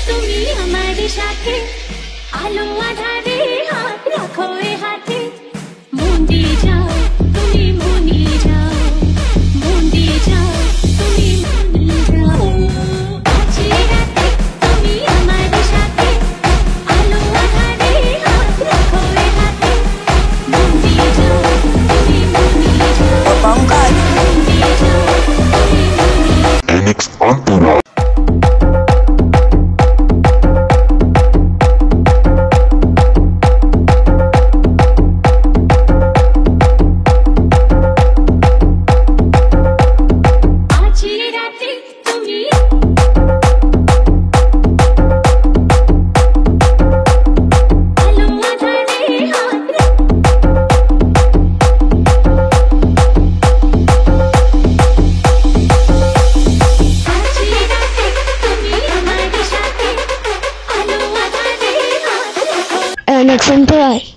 তুমি আমার সাথে আলো আধারে হাত রাখো এ হাতে মন দিয়ে যাও তুমি মনে যাও মন দিয়ে যাও তুমি মনে যাও আছি রাতে তুমি আমার সাথে আলো আধারে হাত রাখো এ হাতে মন দিয়ে যাও তুমি মনে যাও মন দিয়ে যাও তুমি মনে MX Entourage. MX Entourage.